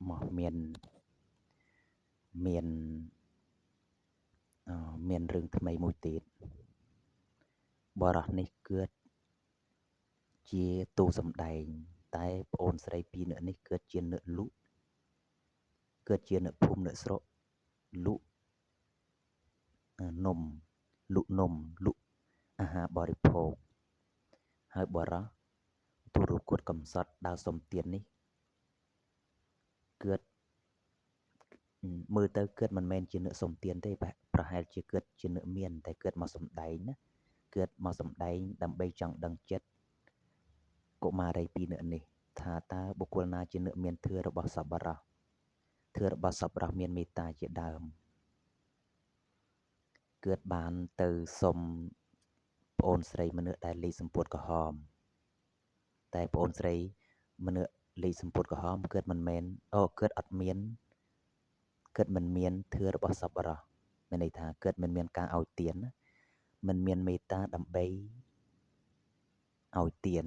មកមានរឿងថ្មីមួយទៀតបរោះនេះគឺជាតួសម្ដែងតែប្អូនស្រីពីរនាក់នេះគឺជាអ្នកលក់គឺជាអ្នកភូមិអ្នកស្រុកលក់នំលក់នំលក់អាហារបរិភោគហើយបរោះទូរគតកំសត់ដើរសុំទាននេះគឺមើលទៅគឺមិនមែនជាអ្នកសុំទានទេប្រហែលជាគឺជាអ្នកមានតែគឺមកសំដែងណាគឺមកសំដែងដើម្បីចង់ដឹងចិត្តកុមារីពីរនាក់នេះថាតើបុគ្គលណាជាអ្នកមានធឿរបស់សប្បុរសធឿរបស់សប្បុរសមានមេត្តាជាដើមគឺបានទៅសុំប្អូនស្រីម្នាក់ដែលលេខសម្ពុតក្រហមតែប្អូនស្រីម្នាក់លេខសម្ពុតក្រហមគឺមិនមែនគឺអត់មានគឺមិនមានធឿរបស់សប្បុរសមានន័យថាគឺមិនមានការឲ្យទានណាមិនមានមេត្តាដើម្បីឲ្យទាន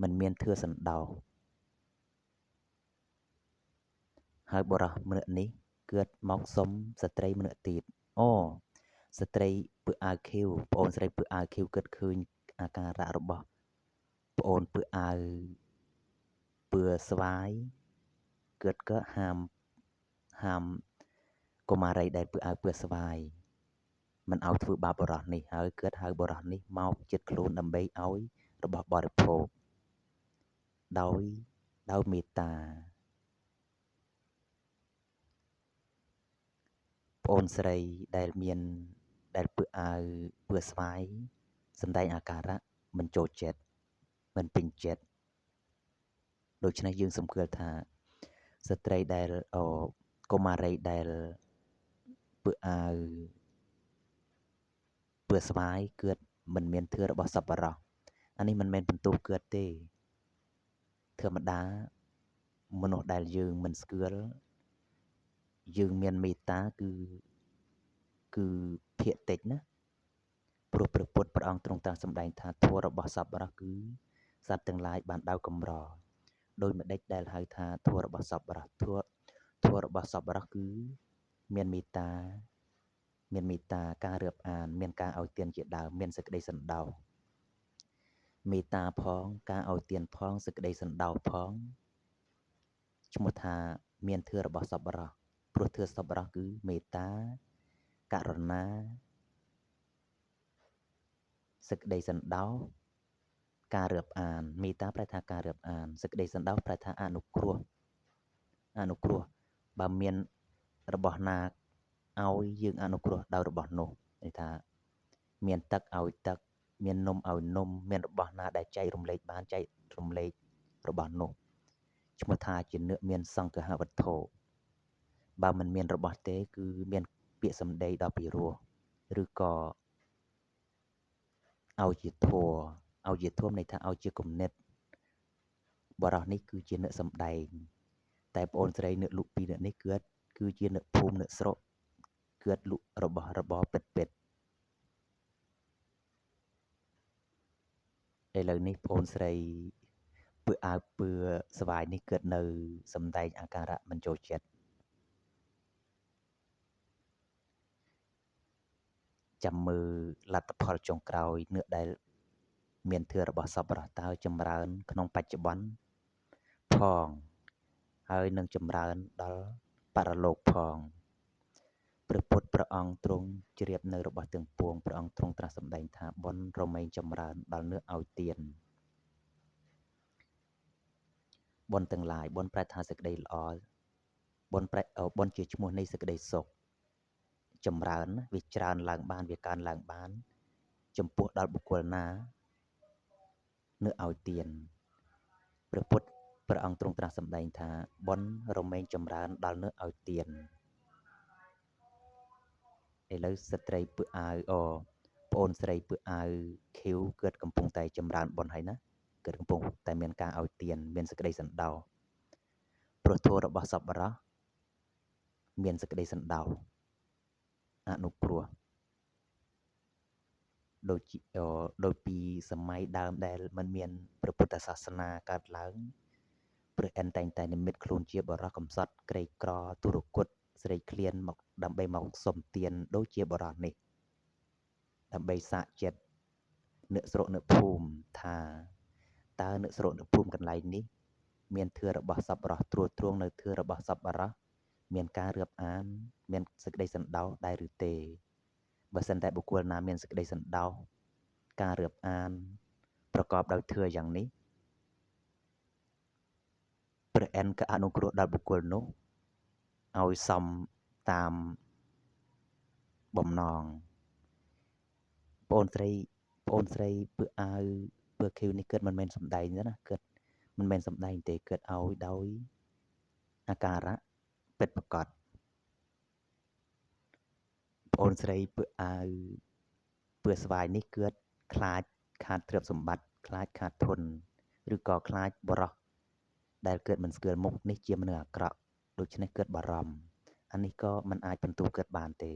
មិនមានធឿសន្តោសហើយបុរសម្នាក់នេះគឺមកសុំស្ត្រីម្នាក់ទៀតស្ត្រីពើអាវខៀវប្អូនស្រីពើអាវខៀវគិតឃើញអាការៈរបស់ប្អូនពើអាវពើស្វាយគិតក៏ហាមកុមារីដែលពើអាវពើស្វាយមិនឲ្យធ្វើបាបបុរសនេះហើយគិតហៅបុរសនេះមកជិតខ្លួនដើម្បីឲ្យរបស់បរិភោគដោយមេត្តាប្អូនស្រីដែលពើអាវពើស្វាយសម្ដែងអាការៈមិនចូលចិត្តមិនពេញចិត្តដូច្នេះយើងសង្កេតថាស្ត្រីដែលកុមារីដែលពើអាវពើស្វាយគឺមិនមានធឿរបស់សប្បុរសអានេះមិនមែនបន្ទោសគឺទេធម្មតាមនុស្សដែលយើងមិនស្គាល់យើងមានមេត្តាគឺភាគតិចណាព្រោះព្រះពុទ្ធព្រះអង្គទ្រង់ត្រាស់សម្ដែងថាធម៌របស់សប្បុរសគឺសត្វទាំងឡាយបានដៅកម្រដោយម្ដេចដែលហៅថាធម៌របស់សប្បុរសធម៌របស់សប្បុរសគឺមានមេត្តាការរៀបអានមានការឲ្យទានជាដើមមានសេចក្តីសន្តោសមេត្តាផងការឲ្យទានផងសេចក្តីសន្តោសផងឈ្មោះថាមានធម៌របស់សប្បុរសព្រោះធម៌សប្បុរសគឺមេត្តាករុណាសេចក្តីសន្តោសការរៀបអានមេត្តាប្រែថាការរៀបអានសេចក្តីសន្តោសប្រែថាអនុគ្រោះបើមានរបស់ណាឲ្យយើងអនុគ្រោះដោយរបស់នោះន័យថាមានទឹកឲ្យទឹកមាននំឲ្យនំមានរបស់ណាដែលចែករំលែកបានចែករំលែករបស់នោះឈ្មោះថាជាអ្នកមានសង្ឃហវត្ថុបើមិនមានរបស់ទេគឺមានពាក្យសម្ដីដ៏ពិរោះឬក៏ឲ្យជាធัวន័យថាឲ្យជាគំនិតបរោះនេះគឺជាអ្នកសម្ដែងតែប្អូនស្រីអ្នកលក់ពីរនាក់នេះគឺជាអ្នកភូមិអ្នកស្រុកគឺលក់របស់របរពិតឥឡូវនេះប្អូនស្រីពើអាវពើស្វាយនេះគឺនៅសម្ដែងអាការៈមិនចូលចិត្តចាំមើលលទ្ធផលចុងក្រោយអ្នកដែលមានធឿរបស់សប្បុរសតើចម្រើនក្នុងបច្ចុប្បន្នផងហើយនឹងចម្រើនដល់បរលោកផងព្រះពុទ្ធព្រះអង្គទ្រង់ជ្រាបនៅរបស់ទាំងពួងព្រះអង្គទ្រង់ត្រាស់សម្ដែងថាបុណ្យរមែងចម្រើនដល់nướcឲ្យទានបុណ្យទាំងឡាយបុណ្យប្រែថាសេចក្តីល្អបុណ្យជាឈ្មោះនៃសេចក្តីសុខចម្រើនវាច្រើនឡើងបានវាកើនឡើងបានចំពោះដល់បុគ្គលណាnướcឲ្យទានព្រះពុទ្ធព្រះអង្គទ្រង់ត្រាស់សម្ដែងថាបុណ្យរមែងចម្រើនដល់nướcឲ្យទានឥឡូវស្ត្រីពើអាវប្អូនស្រីពើអាវខៀវគឺកំពុងតែចម្រើនបុណ្យហើយណាគឺកំពុងតែមានការឲ្យទានមានសេចក្តីសន្តោសព្រោះធម៌របស់សប្បុរសមានសេចក្តីសន្តោសអនុគ្រោះដូចពីសម័យដើមដែលមិនមានព្រះពុទ្ធសាសនាកើតឡើង ព្រះអិនតែងតែនិមិត្តខ្លួនជាបរិសកំសត់ក្រីក្រទុរគតស្រេកឃ្លានមកដើម្បីមកសុំទានដូចជាបរិសនេះដើម្បីសាកចិត្តអ្នកស្រុកអ្នកភូមិថាតើអ្នកស្រុកអ្នកភូមិកន្លែងនេះមានធឿរបស់សប្បុរសត្រួតត្រងនៅធឿរបស់សប្បុរសមានការរៀបអានមានសេចក្តីសន្តោសដែរឬទេបើសិនតែបុគ្គលណាមានសេចក្តីសន្តោសការរៀបអានប្រកបដោយធឿយ៉ាងនេះព្រះអិនក៏អនុគ្រោះដល់បុគ្គលនោះឲ្យសមតាមបំណងបងស្រីពើអាវពើខៀវនេះគិតមិនមែនសំដែងទេណាគិតមិនមែនសំដែងទេគិតឲ្យដោយអាការៈពិតប្រាកដបងស្រីពើអាវពើស្វាយនេះគិតខ្លាចខាតទ្រព្យសម្បត្តិខ្លាចខាតធនឬក៏ខ្លាចបរោះដែលគិតមិនស្គាល់មុខនេះជាមនុស្សអាក្រក់ដូច្នេះគិតបារម្ភអានេះក៏មិនអាចបន្ទោសគិតបានទេ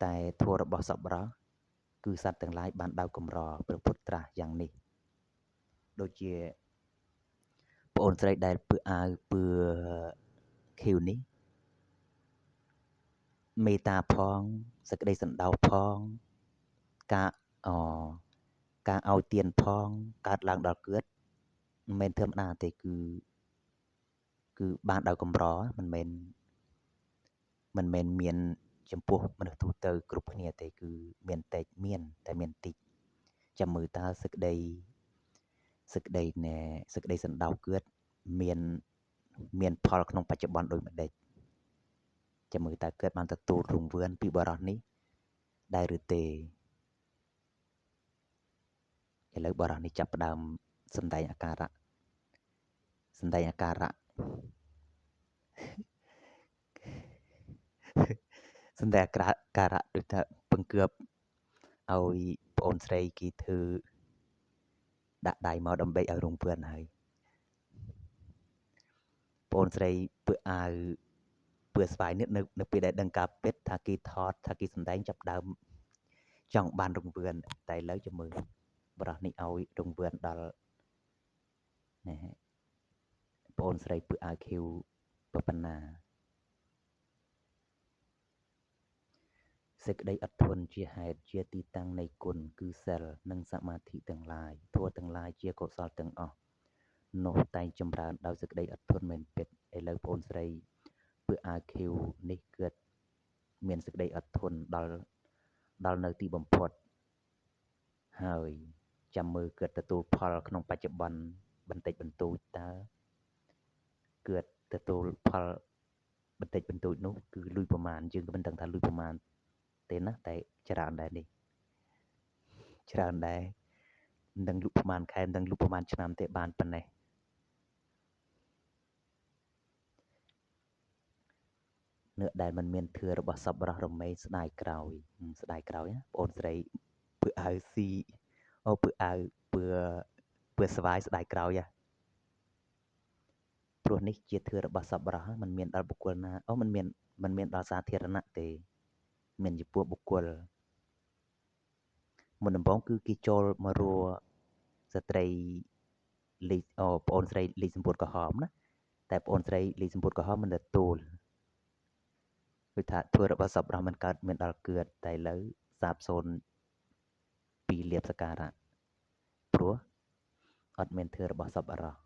តែធម៌របស់សប្បុរសគឺសត្វទាំងឡាយបានដៅកម្រព្រះពុទ្ធត្រាស់យ៉ាងនេះដូចជាបងស្រីដែលពើអាវពើខៀវនេះមេត្តាផងសេចក្តីសន្តោសផងការឲ្យទានផងកើតឡើងដល់គឿតមិនមែនធម្មតាទេគឺបានដល់កម្រមិនមែនមានចំពោះមនុស្សទូទៅគ្រប់គ្នាទេគឺមានតិចមានតែមានតិចចាំមើលតើសេចក្តីសន្តោសគឿតមានផលក្នុងបច្ចុប្បន្នដូចម្ដេចចាំមើលតើគឿតបានទទួលរង្វាន់ពីបរិសនេះដែរឬទេឥឡូវបរិសនេះចាប់ផ្ដើមសម្ដែងអាការៈសម្ដែងអាការៈដូចថាពឹងគឿបឲ្យប្អូនស្រីគីធ្វើដាក់ដៃមកដើម្បីឲ្យរង្វាន់ហើយប្អូនស្រីពើអាវពើស្វាយនេះនៅពេលដែលដឹងការពិតថាគេថតថាគេសម្ដែងចាប់ដើមចង់បានរង្វាន់តែឥឡូវចាំមើលបរិសនេះឲ្យរង្វាន់ដល់នេះប្អូនស្រីពើអាវខៀវប៉ុណ្ណាសេចក្តីអត់ធន់ជាហេតុជាទីតាំងនៃគុណគឺសិលនិងសមាធិទាំងឡាយធម៌ទាំងឡាយជាកុសលទាំងអស់នោះតែងចម្រើនដោយសេចក្តីអត់ធន់មែនពិតឥឡូវប្អូនស្រីពើអាវខៀវនេះគិតមានសេចក្តីអត់ធន់ដល់នៅទីបំផុតហើយចាំមើលគិតទទួលផលក្នុងបច្ចុប្បន្នបន្តិចបន្តួចតើគិតទទួលផលបន្តិចបន្តួចនោះគឺលុយប្រមាណយើងក៏មិនដឹងថាលុយប្រមាណទេណាតែច្រើនដែរនេះច្រើនដែរមិនដឹងលុបប្រមាណខែមិនដឹងលុបប្រមាណឆ្នាំទេបានប៉ុណ្ណេះនៅដែលมันមានធឿរបស់សប្បុរសរមែងស្ដាយក្រោយណាបងស្រីពើអាវស៊ីពើអាវពើស្វាយស្ដាយក្រោយព្រោះនេះជាធឿរបស់សប្បុរសมันមានដល់បុគ្គលណាมันមានដល់សាធារណៈទេមានចំពោះបុគ្គលមុនដំបូងគឺគេចូលមករੂស្ត្រីលីប្អូនស្រីលីសម្ពុតក្រហមណាតែប្អូនស្រីលីសម្ពុតក្រហមមិនទទួលគឺថាធឿរបស់សប្បុរសមិនកើតមានដល់គឿតតែឥឡូវសាបសូន្យពីលៀបសការៈព្រោះអត់មានធឿរបស់សប្បុរស